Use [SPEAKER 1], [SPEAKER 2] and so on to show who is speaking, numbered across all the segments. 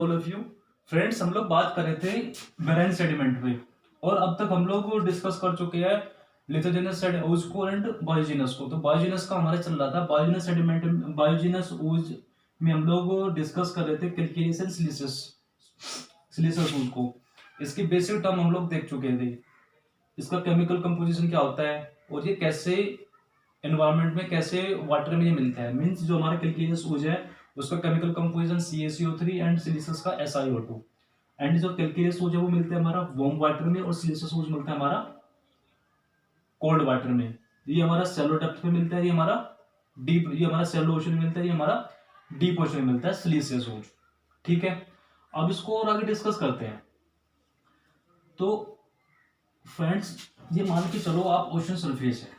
[SPEAKER 1] All of you friends, हम लोग बात कर रहे थे मेराइन सेडिमेंट पे। और अब तक हम लोग डिस्कस कर चुके हैं लिथोजेनस ooze को एंड बायोजेनस को। तो बायोजेनस का हमारा चल रहा था, बायोजेनस सेडिमेंट, बायोजेनस ooze में हम लोग डिस्कस कर रहे थे calcareous and siliceous siliceous ooze को। इसकी बेसिक टर्म हम लोग देख चुके थे, इसका केमिकल कंपोजिशन क्या होता है और ये कैसे एनवायरनमेंट में, कैसे वाटर में ये मिलता है। मींस जो हमारा कैल्केरियस ooze है उसका chemical composition CaCO3 and siliceous का SiO2। एंड जो कैल्केरियस ooze है वो मिलता है हमारा वार्म वाटर में और सिलिसियस ooze मिलता है हमारा कोल्ड वाटर में। ये हमारा सेलो डेप्थ पे मिलता है, ये हमारा डीप, ये हमारा सेलो ओशन में मिलता है, ये हमारा डीप ओशन में मिलता है सिलिसियस ooze। ठीक है, अब इसको और आगे डिस्कस करते हैं। तो फ्रेंड्स, ये मान के चलो आप ओशन सरफेस है,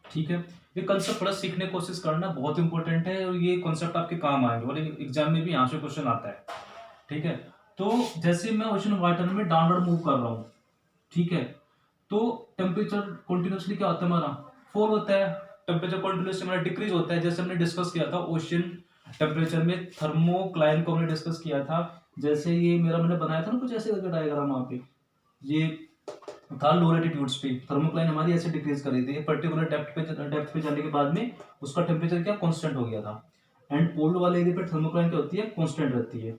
[SPEAKER 1] ठीक है। ये कंसेप्ट थोड़ा सीखने की कोशिश करना बहुत इंपॉर्टेंट है और ये कॉन्सेप्ट आपके काम आएंगे और एग्जाम में भी यहाँ से क्वेश्चन आता है, ठीक है। तो जैसे मैं ओशन वाटर में डाउनवर्ड मूव कर रहा हूँ, ठीक है, तो टेम्परेचर कंटिन्यूसली क्या होता है हमारा, फॉल होता है। टेम्परेचर कंटिन्यूसली हमारा डिक्रीज होता है। जैसे हमने डिस्कस किया था ओशन टेम्परेचर में थर्मोक्लाइन को हमने डिस्कस किया था। जैसे ये मेरा मैंने बनाया था ना कुछ ऐसे करके डायग्राम, वहां पे ये था लो लैटिट्यूड्स पे थर्मोक्लाइन हमारी ऐसे डिक्रीज कर रही थी। पर्टिकुलर डेप्थ पे जाने के बाद में उसका टेम्परेचर क्या कांस्टेंट हो गया था। एंड पोल वाले एरिया पे थर्मोक्लाइन क्या होती है, कांस्टेंट रहती है।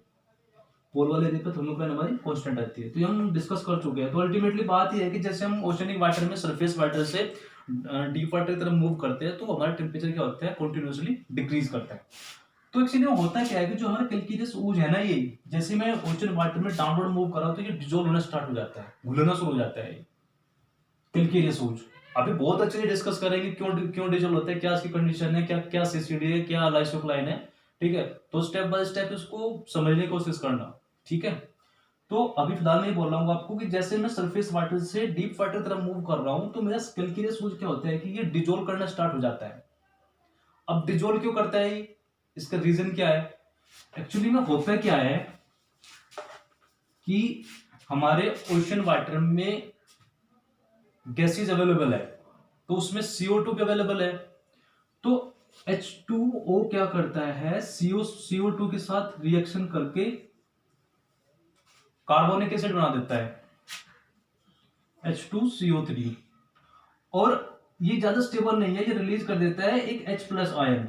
[SPEAKER 1] पोल वाले एरिया पे थर्मोक्लाइन हमारी कांस्टेंट रहती है। तो ये हम डिस्कस कर चुके हैं। तो अल्टीमेटली बात ये है कि जैसे हम ओशनिक वाटर में सरफेस वाटर से डीप वाटर की तरफ मूव करते हैं तो हमारा टेम्परेचर क्या होता है, कंटिन्यूसली डिक्रीज करता है। तो एक्चुअली में होता क्या है कि जो हमारा कैल्केरियस ooze है ना, ये जैसे मैं ओशन वाटर में डाउनवर्ड मूव कर रहा हूं तो ये डिजोल्व होना स्टार्ट हो जाता है, घुलना शुरू हो जाता है कैल्केरियस ooze। अभी बहुत अच्छे से डिस्कस करेंगे क्यों क्यों डिजोल्व होता है, क्या इसकी कंडीशन है, क्या क्या सीसीडी है, क्या लाइसोक्लाइन है, ठीक है। तो स्टेप बाय स्टेप इसको समझने की कोशिश करना, ठीक है। तो अभी फिलहाल मैं बोल रहा हूँ आपको कि जैसे मैं सरफेस वाटर से डीप वाटर तरफ मूव कर रहा हूं तो मेरा कैल्केरियस ooze क्या होता है कि ये डिजोल्व करना स्टार्ट हो जाता है। अब डिजोल्व क्यों करता है, इसका रीजन क्या है। एक्चुअली में होता क्या है कि हमारे ओशन वाटर में गैसेज अवेलेबल है, तो उसमें CO2 भी अवेलेबल है। तो H2O क्या करता है, CO2 के साथ रिएक्शन करके कार्बोनिक एसिड बना देता है H2CO3। और ये ज्यादा स्टेबल नहीं है, ये रिलीज कर देता है एक H प्लस आयन।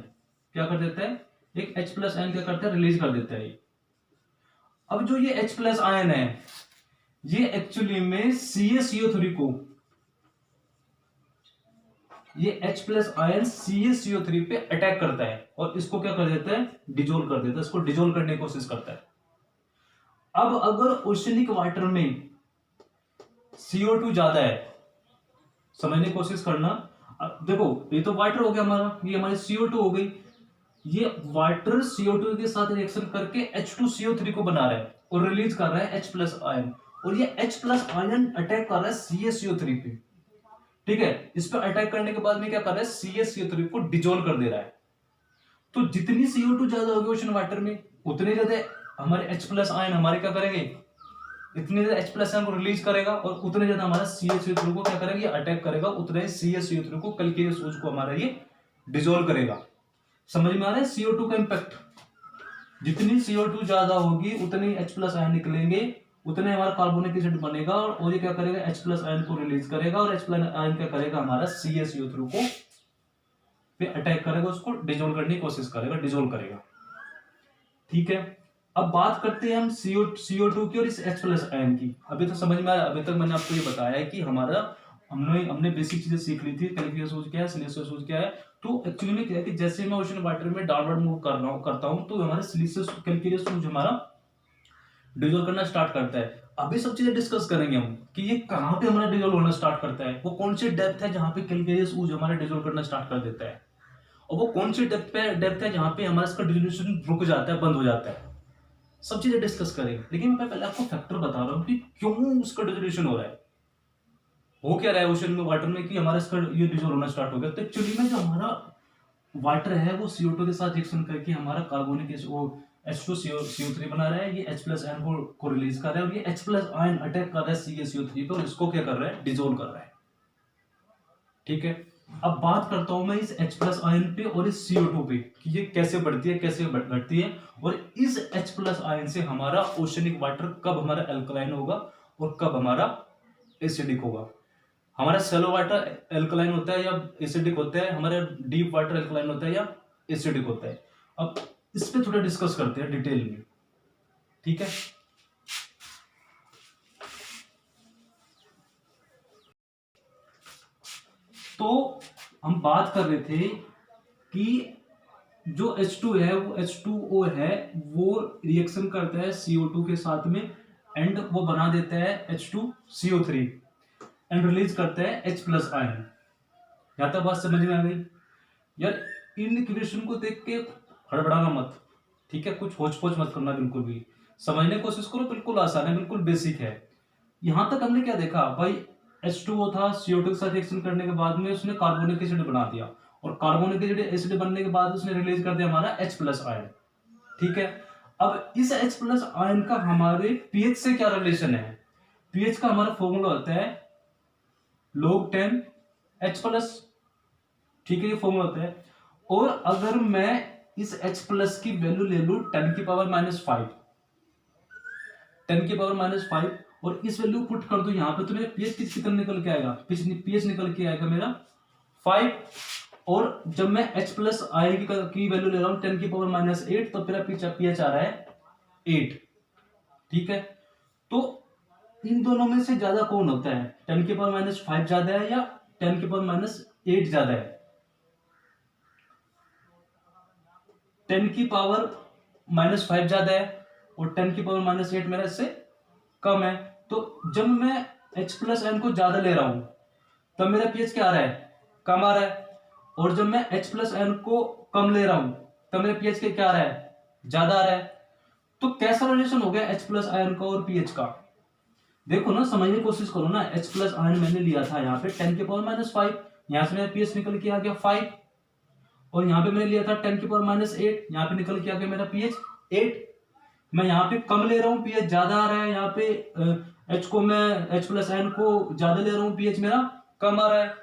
[SPEAKER 1] क्या कर देता है, एक H प्लस आयन क्या करता है, रिलीज कर देता है। अब जो ये H प्लस आयन है ये एक्चुअली में CaCO3 को, ये H प्लस आयन CaCO3 पे अटैक करता है और इसको क्या कर देता है, डिजोल्व कर देता है, इसको डिजोल्व करने की कोशिश करता है। अब अगर ओशनिक वाटर में CO2 ज्यादा है, समझने की कोशिश करना। अब देखो ये तो वाटर हो गया हमारा, ये हमारी CO2 हो गई। ये वाटर CO2 के साथ रिएक्शन करके H2CO3 को बना रहा है और रिलीज कर रहा है H प्लस आयन। और ये H प्लस आयन अटैक कर रहा है CaCO3 पे, ठीक है। इस पर अटैक करने के बाद में क्या कर रहा है, CaCO3 को डिजोल्व कर दे रहा है। तो जितनी CO2 ज्यादा होगी ओशन वाटर में उतने ज्यादा हमारे H प्लस आयन हमारे क्या करेंगे, इतने ज्यादा H प्लस आयन को रिलीज करेगा और उतने ज्यादा हमारा CaCO3 को क्या करेगा, ये अटैक करेगा। उतने CaCO3 को, कैल्केरियस ooze को हमारा ये डिजोल्व करेगा। समझ में आ रहा है CO2 का इंपैक्ट। जितनी CO2 ज्यादा होगी उतने H प्लस आयन निकलेंगे, उतने हमारा कार्बोनिक एसिड बनेगा और ये क्या करेगा, H प्लस आयन को रिलीज करेगा और H प्लस आयन क्या करेगा, हमारा CaCO3 को पे अटैक करेगा, उसको डिजोल्व करने की कोशिश करेगा, डिजोल्व करेगा, ठीक है। अब बात करते हैं हम CO2 की और इस H प्लस आयन की। अभी तो समझ में आया, अभी तक मैंने आपको ये बताया है कि हमारा हमने बेसिक चीजें सीख ली थी, कैल्केरियस ooze क्या है, सिलिसियस ooze क्या है। तो एक्चुअली में क्या है कि जैसे मैं ओशन वाटर में डाउनवर्ड मूव करता हूं तो हमारे सिलिसियस कैल्केरियस ooze हमारा डिजोल्व करना स्टार्ट करता है। अभी सब चीजें डिस्कस करेंगे हम कि ये कहां पे हमारा डिजोल्व होना स्टार्ट करता है, वो कौन सी डेप्थ है जहां पे कैल्केरियस ooze हमारा डिजोल्व करना स्टार्ट कर देता है, और वो कौन सी डेप्थ है जहां पे हमारा इसका डिजोल्यूशन रुक जाता है, बंद हो जाता है। सब चीजें डिस्कस करेंगे। लेकिन मैं पहले आपको फैक्टर बता रहा हूं कि क्यों उसका डिजोल्यूशन हो रहा है, हो क्या रहा है ओशन में, वाटर में, कि हमारा इसका ये डिजोल्व होना स्टार्ट हो गया। तो एक्चुअली में जो हमारा वाटर है वो CO2 के साथ रिएक्शन करके हमारा कार्बोनिक एसिड वो H2CO3 बना रहा है, ये H प्लस आयन को रिलीज कर रहा है और ये H प्लस आयन अटैक कर रहा है CaCO3 पे और इसको क्या कर रहा है, डिजोल्व कर रहा है, ठीक है। अब बात करता हूं मैं इस H प्लस आयन पे और इस CO2 पे कि ये कैसे बढ़ती है कैसे घटती है, और इस H प्लस आयन से हमारा ओशनिक वाटर कब हमारा एल्कलाइन होगा और कब हमारा एसिडिक होगा। हमारा सेलो वाटर एल्कलाइन होता है या एसिडिक होता है, हमारा डीप वाटर एल्कलाइन होता है या एसिडिक होता है। अब इस पे थोड़ा डिस्कस करते हैं डिटेल में, ठीक है। तो हम बात कर रहे थे कि जो H2 है वो H2O है, वो रिएक्शन करता है CO2 के साथ में एंड वो बना देता है H2CO3 एंड रिलीज करता है H प्लस आयन। यहां तक बात समझ में आ गई यार। इन इक्वेशन को देख के हड़बड़ाना मत, ठीक है, कुछ होच पोच मत करना, बिल्कुल भी समझने की कोशिश करो, बिल्कुल आसान है, बिल्कुल बेसिक है। यहां तक हमने क्या देखा भाई, H2O था, CO2 के साथ रिएक्शन करने के बाद में उसने कार्बोनिक एसिड बना दिया, और कार्बोनिक एसिड बनने के बाद उसने रिलीज कर दिया हमारा H प्लस आयन, ठीक है। अब इस H प्लस आयन का हमारे पीएच से क्या रिलेशन है। पीएच का हमारा फॉर्मूला होता है log 10 H प्लस, ठीक है, ये फॉर्मूला होता है। और अगर मैं इस H प्लस की वैल्यू ले लू 10 की पावर -5, 10 की पावर -5, और इस वैल्यू पुट कर दो यहाँ पे, तो मेरा पीएच कितना निकल के आएगा, पीएच निकल के आएगा मेरा 5। और जब मैं H प्लस आयन की वैल्यू ले रहा हूं 10 की पावर -8, तो मेरा पीएच आ रहा है 8, ठीक है। तो इन दोनों में से ज्यादा कौन होता है, 10 की पावर -5 ज्यादा है या 10 की पावर -8 ज्यादा है। 10 की पावर -5 ज्यादा है और 10 की पावर -8 मेरा इससे कम है। तो जब मैं H प्लस आयन को ज्यादा ले रहा हूं तब मेरा पीएच क्या आ रहा है, कम आ रहा है। और जब मैं H प्लस आयन को कम ले रहा हूं तब मेरा पीएच क्या आ रहा है, ज्यादा आ रहा है। तो कैसा रिलेशन हो गया H प्लस आयन का और पीएच का, देखो ना, समझने की कोशिश करो ना। H प्लस आयन मैंने लिया था यहाँ पे 10 की पावर -5, यहां से मेरा पीएच निकल के आ गया 5। और यहाँ पे मैंने लिया था 10 की पावर -8, यहाँ पे निकल के आ गया मेरा पीएच 8। मैं यहाँ पे कम ले रहा हूँ, पीएच ज्यादा आ रहा है। यहाँ पे H प्लस आयन को ज्यादा ले रहा हूँ, पीएच मेरा कम आ रहा है।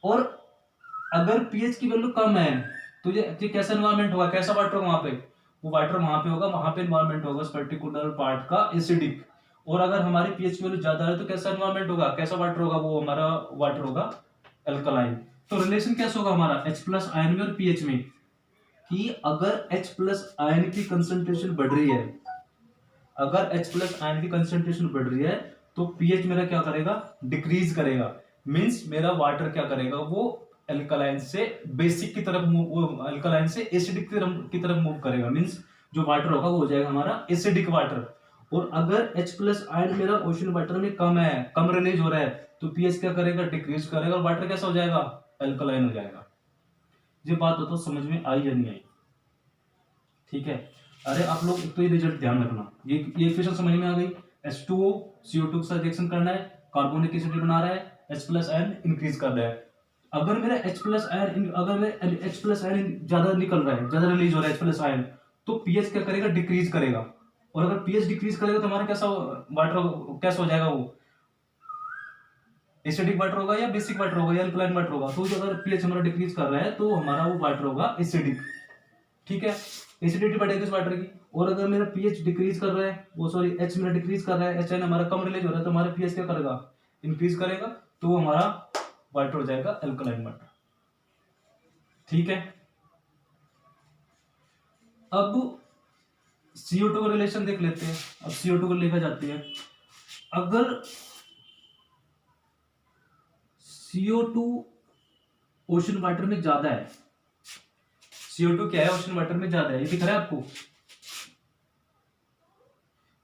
[SPEAKER 1] और अगर पीएच की वैल्यू कम है तो ये कैसा एनवायरमेंट होगा, कैसा वाटर होगा वहां पे, वो वाटर वहां पे होगा, वहां पे एनवायरमेंट होगा उस पर्टिकुलर पार्ट का एसिडिक। और अगर हमारी पीएच की वैल्यू ज्यादा है तो कैसा एनवायरमेंट होगा, कैसा वाटर होगा, वो हमारा वाटर होगा अल्कलाइन। तो रिलेशन कैसा होगा हमारा H प्लस आयन में और पीएच में, कि अगर H प्लस आयन की कंसंट्रेशन बढ़ रही है, अगर H प्लस आयन की कंसंट्रेशन बढ़ रही है तो पीएच मेरा क्या करेगा, डिक्रीज करेगा। मींस मेरा वाटर क्या करेगा, वो अल्कलाइन से बेसिक की तरफ मूव, अल्कलाइन से एसिडिक की तरफ मूव करेगा। मींस जो वाटर होगा वो हो जाएगा हमारा एसिडिक वाटर। और अगर H प्लस आयन मेरा ओशन वाटर में कम है, कम रिलीज हो रहा है, तो पीएच क्या करेगा, डिक्रीज करेगा, और वाटर कैसा हो जाएगा, अल्कलाइन हो जाएगा। ये बात हो तो समझ में आई या नहीं आई, ठीक है। अरे आप लोग एक तो ये रिजल्ट ध्यान रखना, ये इक्वेशन समझ में आ गई। H2O CO2 के साथ रिएक्शन करना है, कार्बोनिक एसिड बना रहा है, H प्लस आयन इंक्रीज कर रहा है। अगर मेरा H प्लस आयन, अगर मेरा H प्लस आयन ज्यादा निकल रहा है, ज्यादा रिलीज हो रहा है H प्लस आयन, तो पीएच क्या करेगा, डिक्रीज करेगा। और अगर पीएच डिक्रीज करेगा तो हमारा कैसा वाटर कैसा हो जाएगा, वो एसिडिक वाटर होगा या बेसिक वाटर होगा या अल्कलाइन वाटर होगा। तो अगर पीएच हमारा डिक्रीज कर रहा है तो हमारा वो वाटर होगा एसिडिक, ठीक है। एसिडिटी बढ़ेगी उस वाटर की। और अगर मेरा पीएच डिक्रीज कर रहा है, वो सॉरी एच मेरा डिक्रीज कर रहा है, एच हमारा कम रिलीज हो रहा है, तो हमारा पीएच क्या करेगा, इंक्रीज करेगा, तो वो हमारा वाटर हो जाएगा अल्कलाइन वाटर, ठीक है। अब CO2 का रिलेशन देख लेते हैं। अब CO2 को लिखा जाती है, अगर CO2 ओशन वाटर में ज्यादा है, CO2 क्या है, ओशन वाटर में ज्यादा है, ये दिख रहा है आपको।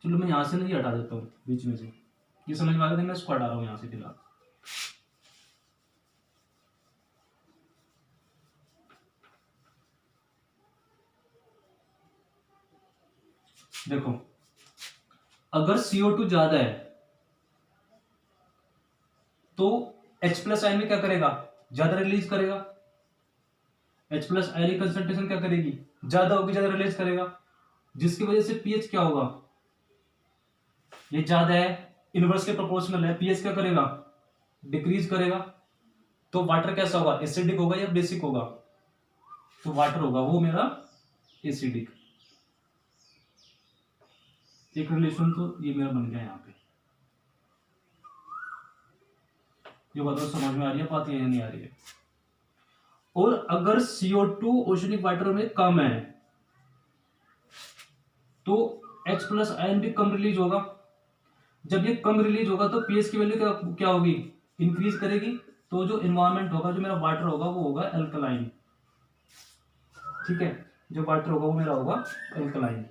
[SPEAKER 1] चलो मैं यहां से नहीं हटा देता हूँ बीच में से, ये समझ में आ गया, मैं इसको हटा रहा हूँ यहां से फिलहाल। देखो, अगर CO2 ज्यादा है तो H प्लस आयन में क्या करेगा, ज्यादा रिलीज करेगा। H प्लस आयन की कंसंट्रेशन क्या करेगी, ज्यादा होगी, ज्यादा रिलीज करेगा, जिसकी वजह से पीएच क्या होगा, ये ज्यादा है, इनवर्स के प्रोपोर्शनल है, पीएच क्या करेगा, डिक्रीज करेगा। तो वाटर कैसा होगा, एसिडिक होगा या बेसिक होगा, तो वाटर होगा वो मेरा एसिडिक। एक रिलेशन तो ये मेरा बन गया यहाँ पे। ये बताओ समझ में आ रही है बात या नहीं आ रही है। और अगर CO2 ओशनिक वाटर में कम है तो H प्लस आयन भी कम रिलीज होगा। जब ये कम रिलीज होगा तो पीएच की वैल्यू क्या होगी, इंक्रीज करेगी। तो जो इन्वायरमेंट होगा, जो मेरा वाटर होगा वो होगा एल्कलाइन। ठीक है, जो वाटर होगा वो मेरा होगा एल्कलाइन।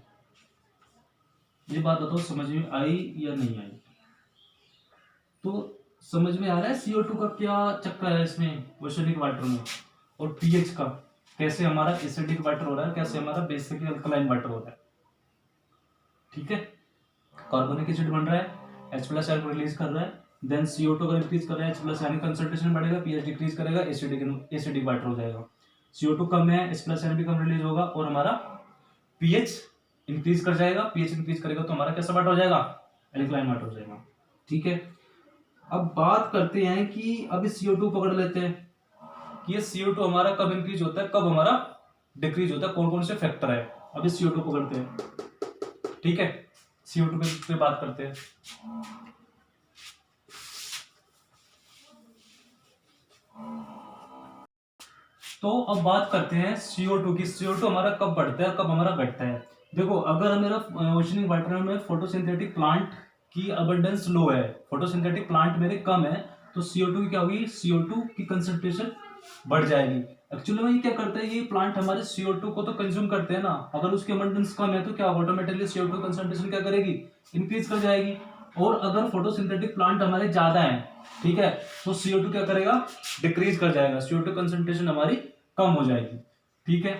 [SPEAKER 1] ये बात बताओ समझ में आई या नहीं आई। तो समझ में आ रहा है CO2 का क्या चक्कर है इसमें ओशनिक वाटर में, और पीएच का, कैसे हमारा एसिडिक वाटर हो रहा है, कैसे हमारा बेसिक अल्कलाइन वाटर हो रहा है। ठीक है, कार्बोनिक एसिड बन रहा है, H प्लस आयन रिलीज कर रहा है, देन CO2 का इंक्रीज कर रहा है, H प्लस आयन कंसंट्रेशन बढ़ेगा, पीएच डिक्रीज करेगा, एसिडिक वाटर हो जाएगा। CO2 कम है, H प्लस आयन भी कम रिलीज होगा और हमारा पीएच इंक्रीज कर जाएगा। पीएच इंक्रीज करेगा तो हमारा कैसा वाटर हो जाएगा, एल्कलाइन वाटर हो जाएगा। ठीक है, अब बात करते हैं कि अभी CO2 पकड़ लेते हैं कि ये CO2 हमारा कब इंक्रीज होता है, कब हमारा डिक्रीज होता है, कौन कौन से फैक्टर है। अभी CO2 पकड़ते हैं। ठीक है, CO2 पे बात करते हैं। तो अब बात करते हैं CO2 की। CO2 हमारा कब बढ़ता है, कब हमारा घटता है। देखो, अगर मेरा ओशनिक वाटर में फोटोसिंथेटिक प्लांट की अबंडेंस लो है, फोटोसिंथेटिक प्लांट मेरे कम है, तो CO2 की क्या होगी, CO2 की कंसंट्रेशन बढ़ जाएगी। एक्चुअली में ये क्या करता है, ये प्लांट हमारे CO2 को तो कंज्यूम करते हैं ना, अगर उसकी अबंडेंस कम है तो क्या ऑटोमेटिकली CO2 कंसंट्रेशन क्या करेगी, इंक्रीज कर जाएगी। और अगर फोटोसिंथेटिक प्लांट हमारे ज्यादा है, ठीक है, तो CO2 क्या करेगा, डिक्रीज कर जाएगा, CO2 कंसंट्रेशन हमारी कम हो जाएगी। ठीक है,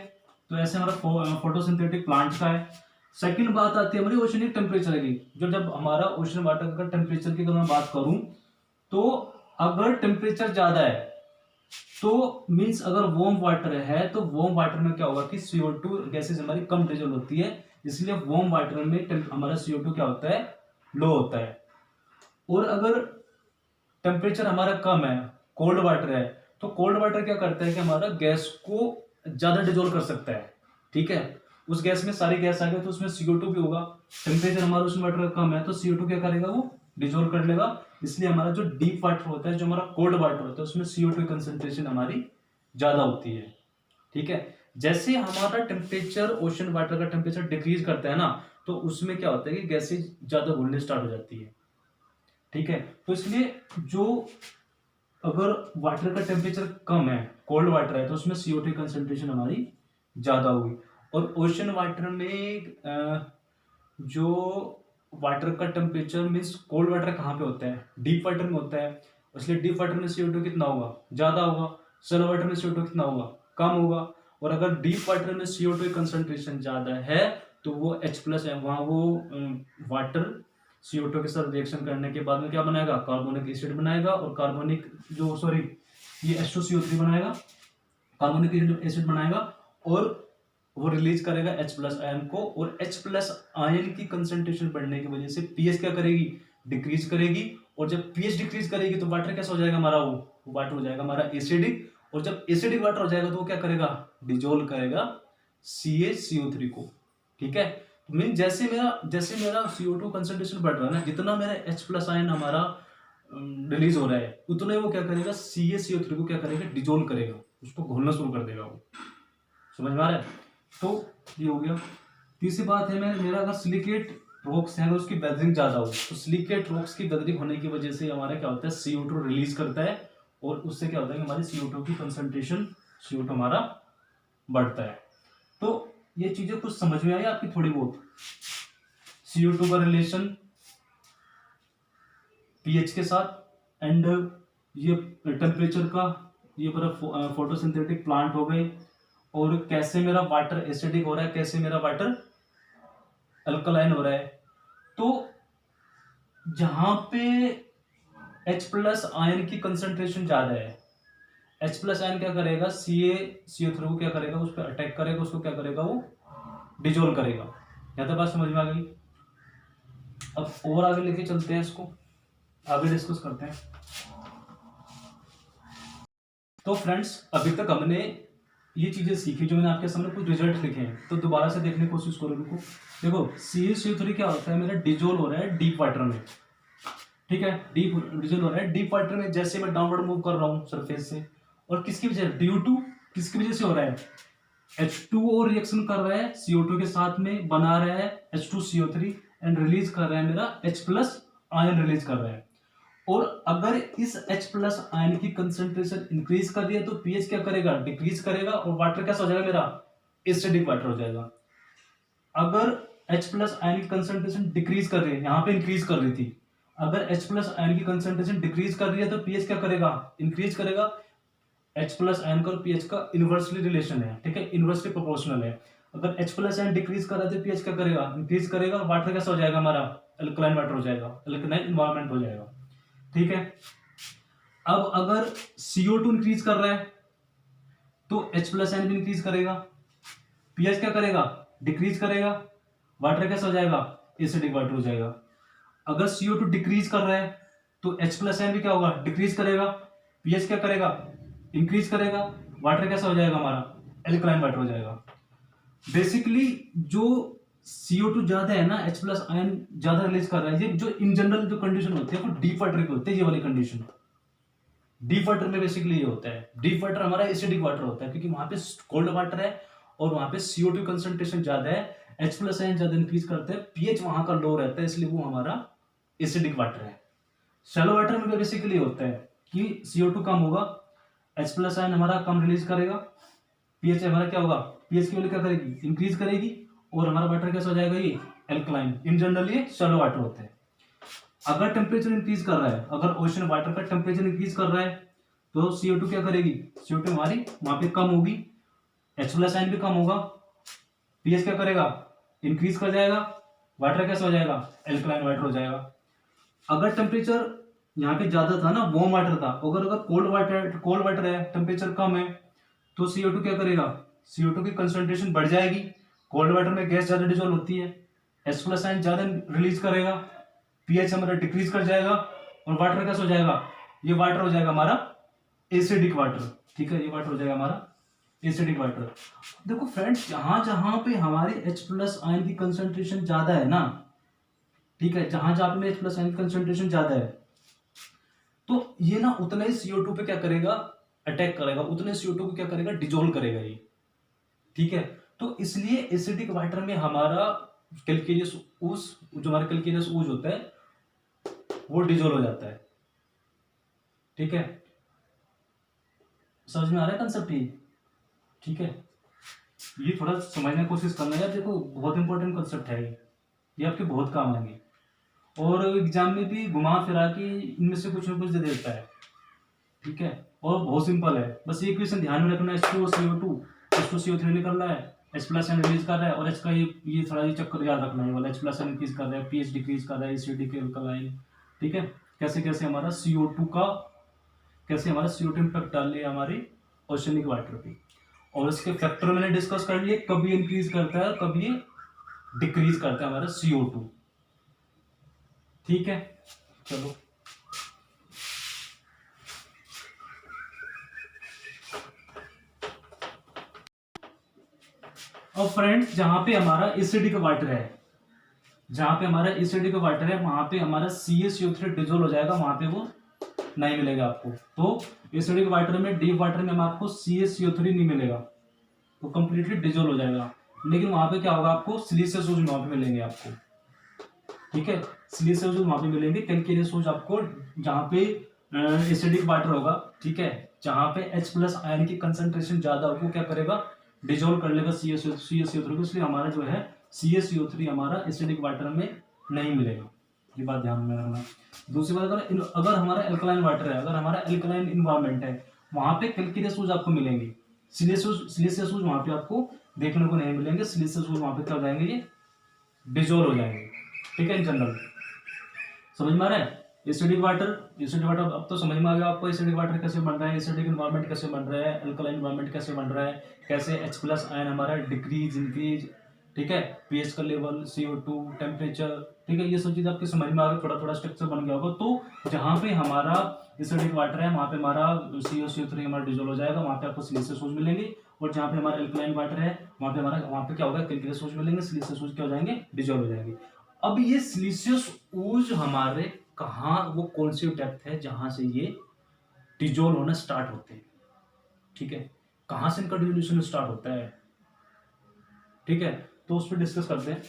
[SPEAKER 1] तो ऐसे हमारा फोटोसिंथेटिक प्लांट का है। सेकंड बात आती है हमारी ओशनिक टेम्परेचर की। जो जब हमारा ओशन वाटर का टेम्परेचर की अगर मैं बात करूं, तो अगर टेम्परेचर ज्यादा है तो मींस अगर वार्म वाटर है तो वार्म वाटर में क्या होगा कि CO2 गैसेस हमारी कम डिजोल्व होती है, इसलिए वार्म वाटर में हमारा CO2 क्या होता है, लो होता है। और अगर टेम्परेचर हमारा कम है, कोल्ड वाटर है, तो कोल्ड वाटर क्या करता है कि हमारा गैस को ज्यादा डिजोल्व कर सकता है। ठीक है, उस गैस में सारी गैस आ गई तो उसमें CO2 भी होगा। टेम्परेचर हमारा उसमें वाटर कम है तो CO2 क्या करेगा, वो डिजोल्व कर लेगा। इसलिए हमारा जो डीप वाटर होता है, जो हमारा कोल्ड वाटर होता है, उसमें CO2 कंसंट्रेशन हमारी ज्यादा होती है। ठीक है, जैसे हमारा टेम्परेचर ओशन वाटर का टेम्परेचर डिक्रीज करता है ना, तो उसमें क्या होता है कि गैसेज ज्यादा घुलने स्टार्ट हो जाती है। ठीक है, तो इसलिए जो अगर वाटर का टेम्परेचर कम है, कोल्ड वाटर है, तो उसमें CO2 कंसंट्रेशन हमारी ज्यादा होगी। और ओशन वाटर में जो वाटर का टेम्परेचर मीन्स कोल्ड वाटर कहाँ पे होता है, डीप वाटर में होता है, इसलिए डीप वाटर में CO2 कितना होगा, ज्यादा होगा। सैलो वाटर में CO2 कितना होगा, कम होगा। और अगर डीप वाटर में CO2 कंसंट्रेशन ज्यादा है तो वो H प्लस है, वहां वो वाटर CO2 के साथ रिएक्शन करने के बाद में क्या बनाएगा, कार्बोनिक एसिड बनाएगा। और कार्बोनिक जो सॉरी ये H2CO3 बनाएगा, कार्बोनिक एसिड बनाएगा, और वो रिलीज करेगा H प्लस आयन को। और H प्लस आयन की कंसंट्रेशन बढ़ने की वजह से पीएच क्या करेगी, डिक्रीज करेगी। और जब पीएच डिक्रीज करेगी तो वाटर कैसा हो जाएगा हमारा, वो वाटर हो जाएगा हमारा एसिडिक। और जब एसिडिक वाटर हो जाएगा तो वो क्या करेगा, डिजोल्व करेगा CaCO3 को। ठीक है, मीन जैसे मेरा CO2 कंसंट्रेशन बढ़ रहा है ना, जितना मेरा H प्लस आयन हमारा रिलीज हो रहा है, उतना ही वो क्या करेगा, CaCO3 को क्या करेगा, डिजोल्व करेगा, उसको घोलना शुरू कर देगा वो। समझ में आ रहा है। तो ये हो गया। तीसरी बात है मेरा अगर सिलिकेट रॉक्स है, उसकी वेदरिंग ज्यादा हो, तो सिलिकेट रॉक्स की वेदरिंग होने की वजह से हमारा क्या होता है, CO2 रिलीज करता है। और उससे क्या होता है कि हमारी CO2 की कंसंट्रेशन, CO2 हमारा बढ़ता है। तो ये चीजें कुछ समझ में आई आपकी थोड़ी बहुत, CO2 का रिलेशन पीएच के साथ, एंड ये टेम्परेचर का, ये पूरा फोटोसिंथेटिक प्लांट हो गए, और कैसे मेरा वाटर एसिडिक हो रहा है, कैसे मेरा वाटर अल्कलाइन हो रहा है। तो जहां पे H प्लस आयन की कंसंट्रेशन ज्यादा है, H प्लस आयन क्या करेगा, CaCO3 को क्या करेगा, उस पर अटैक करेगा, उसको क्या करेगा, वो डिजोल्व करेगा। यहां तक बात समझ में आ गई। अब और आगे लेके चलते हैं, इसको आगे डिस्कस करते हैं। तो फ्रेंड्स अभी तक हमने ये चीजें सीखी जो मैंने आपके सामने कुछ रिजल्ट लिखे हैं, तो दोबारा से देखने की कोशिश करो इनको। देखो CaCO3 क्या होता है, मेरा डिजोल्व हो रहा है डीप वाटर में, ठीक है, डीप डिजोल्व हो रहा है डीप वाटर में। जैसे मैं डाउनवर्ड मूव कर रहा हूँ सरफेस से, और किसकी वजह, ड्यू टू किसकी वजह से हो रहा है, H2O रिएक्शन कर रहा है CO2 के साथ में, बना रहा है H2CO3 एंड रिलीज कर रहा है मेरा H प्लस आयन रिलीज कर रहा है। और अगर इस H प्लस आयन की कंसेंट्रेशन इंक्रीज कर रही है तो पीएच क्या करेगा, डिक्रीज करेगा, और वाटर कैसा हो जाएगा मेरा, एसिडिक वाटर हो जाएगा। अगर H प्लस आयन की कंसेंट्रेशन डिक्रीज कर रही है, यहाँ पे इंक्रीज कर रही थी, अगर H प्लस आयन की कंसेंट्रेशन डिक्रीज कर रही है तो पीएच क्या करेगा, इंक्रीज करेगा। H प्लस आयन का और पीएच का इनवर्सली रिलेशन है, ठीक है, इनवर्सली प्रोपोर्शनल है। अगर H प्लस आयन डिक्रीज कर रहा है तो पीएच क्या करेगा, इंक्रीज करेगा, वाटर कैसा हो जाएगा हमारा, अल्कलाइन वाटर हो जाएगा, अल्कलाइन एनवायरनमेंट हो जाएगा, ठीक है। अब अगर CO2 इंक्रीज कर रहा है तो H प्लस आयन भी इंक्रीज करेगा, पीएच क्या करेगा, डिक्रीज करेगा, वाटर कैसा हो जाएगा, एसिडिक वाटर हो जाएगा। अगर CO2 डिक्रीज कर रहा है तो H प्लस आयन भी क्या होगा, डिक्रीज करेगा, पीएच क्या करेगा, इंक्रीज करेगा, वाटर कैसा हो जाएगा हमारा, एल्कलाइन वाटर हो जाएगा। बेसिकली जो CO2 ज्यादा है ना, H प्लस आयन ज्यादा रिलीज कर रहा है, ये जो इन जनरल जो कंडीशन होती है वो डीप वाटर की होती है, ये वाली कंडीशन डीप वाटर में बेसिकली ये होता है। डीप वाटर हमारा एसिडिक वाटर होता है क्योंकि वहां पे कोल्ड वाटर है और वहां पे CO2 कंसंट्रेशन ज्यादा है, H प्लस आयन ज्यादा इंक्रीज करते हैं, पीएच वहां का लो रहता है, इसलिए वो हमारा एसिडिक वाटर है। शैलो वाटर में बेसिकली होता है कि CO2 कम होगा, H प्लस आयन हमारा कम रिलीज करेगा, पीएच हमारा क्या होगा, पीएच की वैल्यू क्या करेगी, इंक्रीज करेगी, और हमारा वाटर कैसा हो जाएगा, ये एल्कलाइन। इन जनरल ये शैलो वाटर होते हैं। अगर टेम्परेचर इंक्रीज कर रहा है, अगर ओशन वाटर का टेम्परेचर इंक्रीज कर रहा है तो CO2 क्या करेगी, CO2 हमारी वहां पे कम होगी, H प्लस आयन भी कम होगा, पीएच क्या करेगा, इंक्रीज कर जाएगा, वाटर कैसा हो जाएगा, एल्कलाइन वाटर हो जाएगा। अगर टेम्परेचर यहाँ पे ज्यादा था ना, वार्म वाटर था, अगर अगर कोल्ड वाटर है, टेम्परेचर कम है, तो CO2 क्या करेगा, CO2 की कंसंट्रेशन बढ़ जाएगी, कोल्ड वाटर में गैस ज्यादा डिजोल्व होती है, H प्लस आयन ज्यादा रिलीज करेगा, पीएच हमारा डिक्रीज कर जाएगा, और वाटर कैसा हो जाएगा, ये वाटर हो जाएगा हमारा एसिडिक वाटर, ठीक है, ये वाटर हो जाएगा हमारा एसिडिक वाटर। देखो फ्रेंड्स, जहां जहां पे हमारी H प्लस आयन की कंसंट्रेशन ज्यादा है ना, ठीक है, जहां जहां पे H प्लस आयन की कंसंट्रेशन ज्यादा है, तो ये ना उतने ही CO2 पे क्या करेगा, अटैक करेगा, उतने CO2 को क्या करेगा, डिजोल्व करेगा ये, ठीक है। तो इसलिए एसिडिक वाटर में हमारा कैल्केरियस ऊज, जो हमारा कैल्केरियस ऊज होता है वो डिजोल्व हो जाता है, ठीक है। समझ में आ रहा है कंसेप्ट ये, ठीक है। ये थोड़ा समझने की कोशिश करना यार, देखो बहुत इंपॉर्टेंट कंसेप्ट है ये आपके बहुत काम आएंगे, और एग्जाम में भी घुमा फिरा के इनमें से कुछ ना कुछ दे देता है, ठीक है। और बहुत सिंपल है, बस ये क्वेश्चन ध्यान में रखना, H2CO2 H2CO3 निकल रहा है, H प्लस आयन रिलीज कर रहा है, और H का ये थोड़ा ये चक्कर याद रखना है वाला, H प्लस आयन इंक्रीज कर रहा है, पीएच डिक्रीज कर रहा है, एसिडिक अल्कलाइन, ठीक है। कैसे कैसे हमारा CO2 का, कैसे हमारा CO2 इम्पैक्ट डाल लिया हमारे ओशनिक वाटर पे, और इसके फैक्टर मैंने डिस्कस कर लिए, कभी इंक्रीज करता है कभी ये डिक्रीज करता है हमारा CO2, ठीक है। चलो अब फ्रेंड्स, जहां पे हमारा एसिडिक वाटर है, जहां पे हमारा एसिडिक वाटर है वहां पे हमारा CaCO3 डिजोल्व हो जाएगा, वहां पे वो नहीं मिलेगा आपको। तो एसिडिक वाटर में, डीप वाटर में आपको CaCO3 नहीं मिलेगा, तो कंप्लीटली डिजोल्व हो जाएगा। लेकिन वहां पे क्या होगा, आपको सिलिशियस सूज वहां पे मिलेंगे आपको, ठीक है, सिलिशियस सूज वहां पे मिलेंगे, कैल्केरियस सूज आपको जहां पे एसिडिक वाटर होगा, ठीक है, जहां पे H प्लस आयन की कंसंट्रेशन ज्यादा होगी, क्या करेगा, डिजोल्व कर लेगा CaCO3 को, इसलिए हमारा जो है CaCO3 हमारा एसिडिक वाटर में नहीं मिलेगा, ये बात ध्यान में रखना। दूसरी बात, अगर हमारा एल्कलाइन वाटर है, अगर हमारा एल्कलाइन इन्वायरमेंट है, वहां पे कैल्केरियस सूज आपको मिलेंगे, सिलिशियस सूज वहां पे आपको देखने को नहीं मिलेंगे, सिलिशियस सूज वहां पे क्या हो जाएंगे, ये डिजोल्व हो जाएंगे, ठीक है। इन जनरल समझ में आ रहा है। एसिडिक वाटर, अब तो समझ में आ गया आपको एसिडिक वाटर कैसे बन रहा है, एसिडिक एनवायरनमेंट कैसे बन रहा है, अल्कलाइन एनवायरनमेंट कैसे बन रहा है, कैसे H प्लस आयन हमारा डिक्रीज इंक्रीज ठीक है, पीएच का लेवल, CO2, टेम्परेचर, ठीक है, ये सब चीज़ आपके समझ में आ गई, थोड़ा थोड़ा स्ट्रक्चर बन गया होगा। तो जहाँ पे हमारा एसिडिक वाटर है वहाँ पे हमारा CO3 हमारा डिजोल्व हो जाएगा, वहाँ पे आपको सिलिशियस सोल्यूशन मिलेंगे। और जहाँ पे हमारा एल्कलाइन वाटर है वहाँ पे क्या होगा, कैल्कुलस सोल्यूशन मिलेंगे, सिलिशियस सोल्यूशन क्या हो जाएंगे, डिजोल्व हो जाएंगे। अब ये सिलिशियस ओज हमारे कहाँ, वो कौन सी डेप्थ है जहाँ से ये डिजोल्व होना स्टार्ट होते हैं, ठीक है, कहाँ से इनका डिजोल्यूशन स्टार्ट होता है, ठीक है, तो उस पर डिस्कस करते हैं।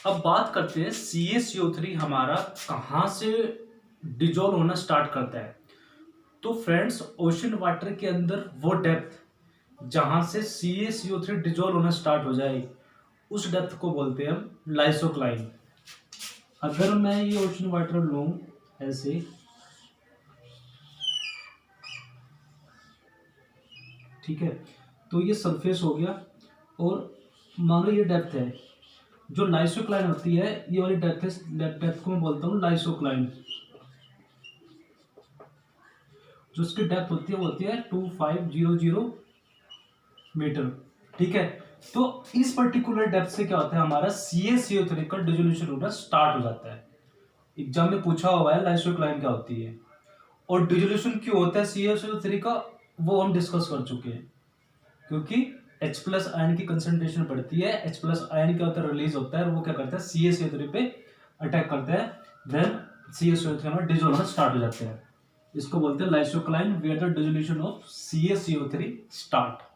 [SPEAKER 1] अब बात करते हैं CaCO3 हमारा कहाँ से डिजोल्व होना स्टार्ट करता है। तो फ्रेंड्स, ओशन वाटर के अंदर वो डेप्थ जहां से CaCO3 डिजोल्व होना स्टार्ट हो जाए, उस डेप्थ को बोलते हैं हम लाइसोक्लाइन। अगर मैं ये ओशन वाटर लूं ऐसे, ठीक है, तो ये सरफेस हो गया, और मान लो ये डेप्थ है, जो लाइसोक्लाइन होती है, ये वाली डेप्थ है, डेप्थ को मैं बोलता हूँ लाइसोक्लाइन। जो उसकी डेप्थ होती है वो होती है 2500 मीटर, ठीक है। तो इस पर्टिकुलर डेप्थ से क्या होता है, हमारा CaCO3 का डिसोल्यूशन होना स्टार्ट हो जाता है। एग्जाम में पूछा हुआ है लाइसोक्लाइन क्या होती है और डिसोल्यूशन क्यों होता है CaCO3 का, वो हम डिस्कस कर चुके हैं। क्योंकि H+ आयन की कंसंट्रेशन बढ़ती है, H+ आयन क्या होता है, रिलीज होता है, और वो क्या करता है, CaCO3 पे अटैक करता है, देन CaCO3 हमारा डिसोल्व होना स्टार्ट हो जाते हैं। इसको बोलते हैं lysocline, where the dissolution of CaCO3 start.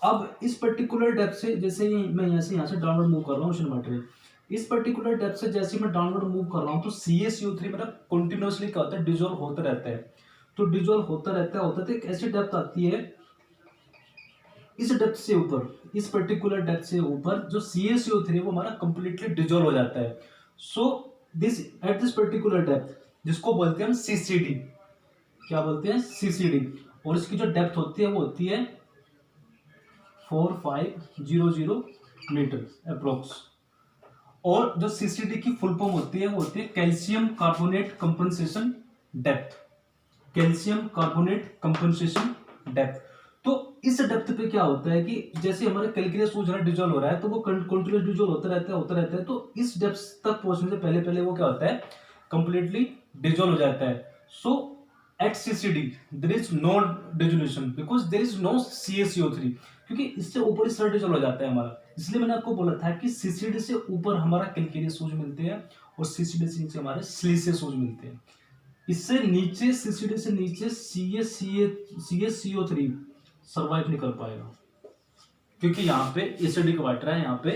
[SPEAKER 1] अब इस पर्टिकुलर डेप्थ से, जैसे ही मैं यहाँ से डाउनवर्ड मूव कर रहा हूँ ओशन वाटर, इस पर्टिकुलर डेप्थ से जैसे मैं डाउनवर्ड मूव कर रहा हूँ, तो CaCO3 मेरा कंटिन्यूअसली क्या होता है, डिजोल्व होता रहता है। तो डिजोल्व होता रहता है, एक ऐसी डेप्थ आती है, इस डेप्थ से ऊपर, इस पर्टिकुलर डेप्थ से ऊपर जो CaCO3 है वो हमारा कंप्लीटली डिजोल्व हो जाता है। So this at this particular depth, जिसको बोलते हैं हम CCD, क्या बोलते हैं, CCD, और इसकी जो डेप्थ होती है वो होती है 4500 मीटर अप्रोक्स। और जो CCD की फुल फॉर्म होती है वो होती है calcium carbonate compensation depth, calcium carbonate compensation depth. तो इस डेप्थ पे क्या होता है कि जैसे हमारा कैल्कुलस सूजन डिजोल्व हो रहा है, तो वो कंटिन्यूस डिजोल्व होता रहता है। तो इस डेप्थ तक पहुंचने से पहले पहले वो क्या होता है, कंप्लीटली डिजोल्व हो जाता है। So at CCD there is no dissolution because there is no CaCO3, क्योंकि इससे ऊपर इस तरह डिजोल्व हो जाता है हमारा। इसलिए मैंने आपको बोला था कि CCD से ऊपर हमारा कैल्कुलस सूज मिलते हैं और CCD से नीचे हमारे सिलिशियस सूज मिलते हैं। इससे नीचे, CCD से नीचे CaCO3 सर्वाइव नहीं कर पाएगा, क्योंकि यहाँ पे एसिडिक वाटर है, यहाँ पे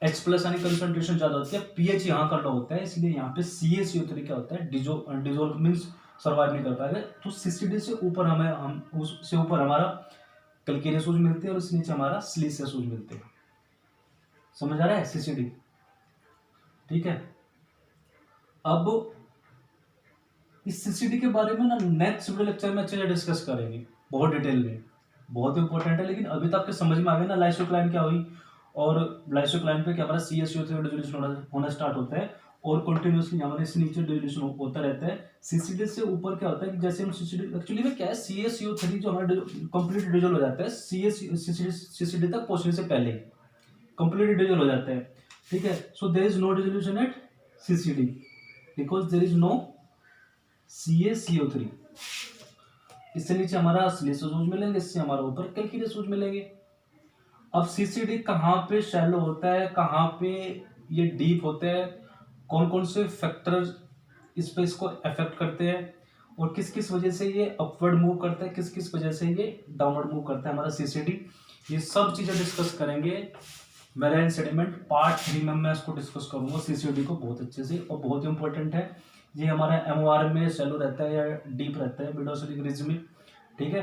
[SPEAKER 1] H+ यानी कंसंट्रेशन ज्यादा होती है, pH यहाँ का लो होता है, इसलिए यहाँ पे CaCO3 क्या होता है, डिजोल्व मींस सर्वाइव नहीं कर पाएगा। तो CCD से ऊपर हमें, हम उससे ऊपर हमारा कैल्कुलस सूज मिलते हैं और उससे नीचे हमारा सिलिशियस सूज मिलते हैं। समझ आ रहा है CCD, ठीक है। अब इस CCD के बारे में ना नेक्स्ट वीडियो लेक्चर में अच्छे से डिस्कस करेंगे, बहुत डिटेल में, बहुत इंपॉर्टेंट है। लेकिन अभी तो आपके समझ में आ गया ना लाइसोक्लाइन क्या हुई, और लाइसोक्लाइन पे क्या हमारा CaCO3 डिसोल्यूशन होना स्टार्ट होता है और कंटिन्यूअसली हमारे इससे नीचे डिसोल्यूशन होता रहता है। CCD से ऊपर क्या होता है कि जैसे हम CCD एक्चुअली में क्या है, CaCO3 जो हमारा कंप्लीट डिसोल्व हो जाता है CCD तक पहुंचने से पहले कंप्लीट डिसोल्व हो जाता है, ठीक है। So there is no dissolution at CCD because there is no CaCO3। इससे नीचे हमारा सिलिशियस सूज मिलेंगे, इससे हमारा ऊपर कैल्कुलस सूज मिलेंगे। अब CCD कहाँ पे शैलो होता है, कहाँ पे ये डीप होता है, कौन कौन से फैक्टर इस पे इसको अफेक्ट करते हैं, और किस किस वजह से ये अपवर्ड मूव करता है, किस किस वजह से ये डाउनवर्ड मूव करता है हमारा CCD, ये सब चीजें डिस्कस करेंगे। मैराइन सेडिमेंट पार्ट 3 में मैं इसको डिस्कस करूंगा CCD को बहुत अच्छे से, और बहुत इंपॉर्टेंट है। ये हमारा MOR में शैलो रहता है या डीप रहता है, मिडोसोलिक रिज में, ठीक है।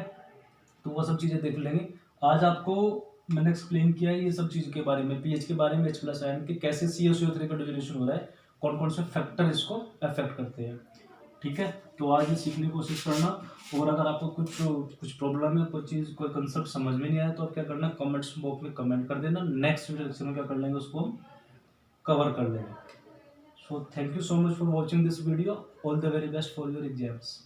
[SPEAKER 1] तो वो सब चीज़ें देख लेंगे। आज आपको मैंने एक्सप्लेन किया है ये सब चीज़ के बारे में, pH के बारे में, H+ आयन के कैसे CaCO3 का डिसोल्यूशन हो रहा है, कौन कौन से फैक्टर इसको अफेक्ट करते हैं, ठीक है। तो आज ये सीखने की कोशिश करना, और अगर आपको कुछ प्रॉब्लम है, कोई चीज़, कोई कंसेप्ट समझ में नहीं आया, तो आप क्या करना, कमेंट्स बॉक्स में कमेंट कर देना। नेक्स्ट वीडियो लेक्चर में क्या कर लेंगे, उसको हम कवर कर लेंगे। So thank you so much for watching this video, all the very best for your exams.